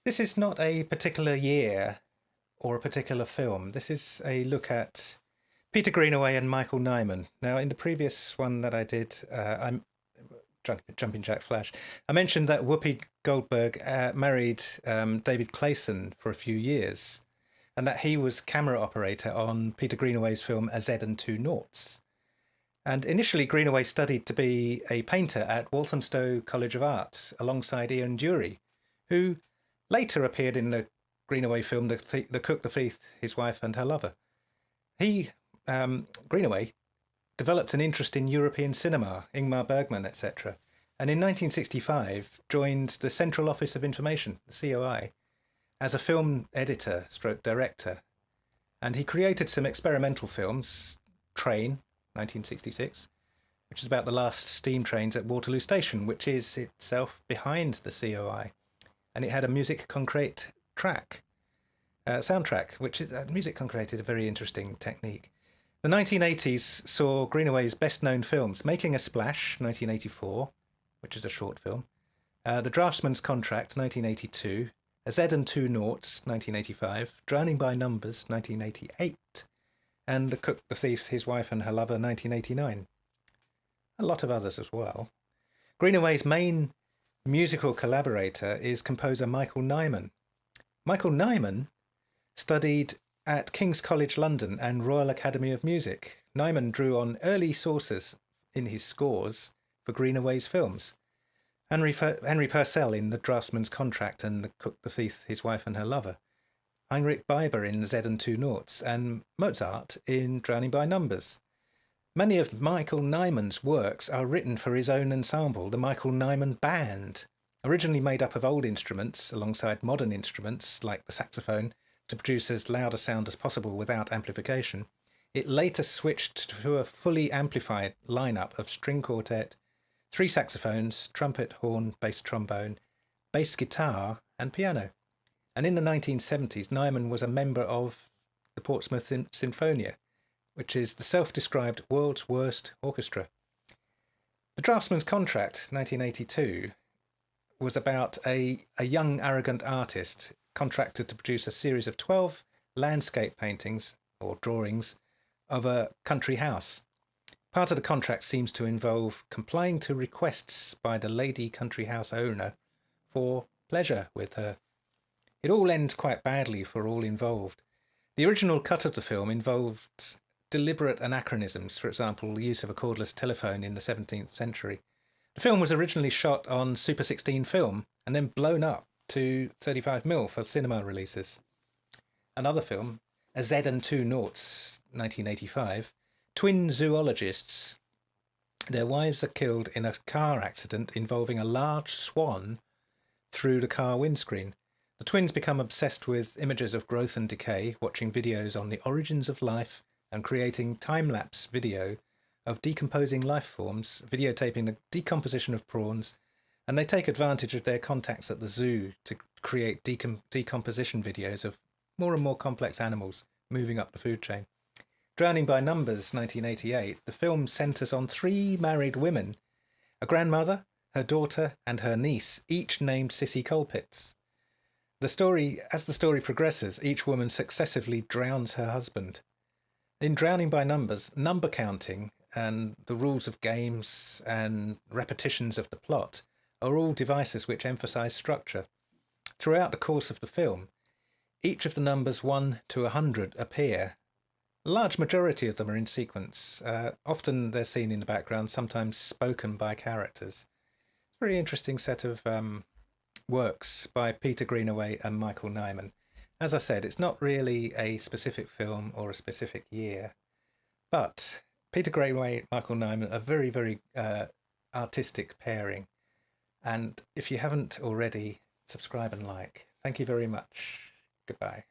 This is not a particular year or a particular film. This is a look at Peter Greenaway and Michael Nyman. Now, in the previous one that I did, I'm Jumping Jack Flash. I mentioned that Whoopi Goldberg married David Clayson for a few years, and that he was camera operator on Peter Greenaway's film A Z and Two Noughts. And initially, Greenaway studied to be a painter at Walthamstow College of Art alongside Ian Dury, who later appeared in the Greenaway film The Cook, the Thief, His Wife and Her Lover. He, Greenaway, developed an interest in European cinema, Ingmar Bergman, etc., and in 1965 joined the Central Office of Information, the COI, as a film editor stroke director. And he created some experimental films, Train, 1966, which is about the last steam trains at Waterloo Station, which is itself behind the COI. And it had a musique concrète soundtrack, which is musique concrète is a very interesting technique. The 1980s saw Greenaway's best-known films: Making a Splash, 1984, which is a short film, The Draftsman's Contract, 1982, A Z and Two Noughts, 1985, Drowning by Numbers, 1988, and The Cook, the Thief, His Wife and Her Lover, 1989. A lot of others as well. Greenaway's main musical collaborator is composer Michael Nyman. Michael Nyman studied at King's College London and Royal Academy of Music. Neyman drew on early sources in his scores for Greenaway's films. Henry Purcell in The Draftsman's Contract and The Cook, the Thief, His Wife and Her Lover. Heinrich Biber in Z and Two Noughts, and Mozart in Drowning by Numbers. Many of Michael Nyman's works are written for his own ensemble, the Michael Nyman Band, originally made up of old instruments alongside modern instruments like the saxophone, to produce as loud a sound as possible without amplification. It later switched to a fully amplified lineup of string quartet, 3 saxophones, trumpet, horn, bass trombone, bass guitar, and piano. And in the 1970s, Neyman was a member of the Portsmouth Sinfonia, which is the self-described world's worst orchestra. The Draftsman's Contract, 1982, was about a young, arrogant artist contracted to produce a series of 12 landscape paintings or drawings of a country house. Part of the contract seems to involve complying to requests by the lady country house owner for pleasure with her. It all ends quite badly for all involved. The original cut of the film involved deliberate anachronisms, for example, the use of a cordless telephone in the 17th century. The film was originally shot on Super 16 film and then blown up to 35mm for cinema releases. Another film, A Z and Two Noughts, 1985, twin zoologists. Their wives are killed in a car accident involving a large swan through the car windscreen. The twins become obsessed with images of growth and decay, watching videos on the origins of life and creating time-lapse video of decomposing life forms, videotaping the decomposition of prawns, and they take advantage of their contacts at the zoo to create decomposition videos of more and more complex animals moving up the food chain. Drowning by Numbers, 1988, the film centres on 3 married women, a grandmother, her daughter and her niece, each named Sissy Colpitts. As the story progresses, each woman successively drowns her husband. In Drowning by Numbers, number counting and the rules of games and repetitions of the plot are all devices which emphasise structure. Throughout the course of the film, each of the numbers 1 to 100 appear. A large majority of them are in sequence. Often they're seen in the background, sometimes spoken by characters. It's a very interesting set of works by Peter Greenaway and Michael Nyman. As I said, it's not really a specific film or a specific year, but Peter Greenaway, Michael Nyman, a very, very artistic pairing. And if you haven't already, subscribe and like. Thank you very much. Goodbye.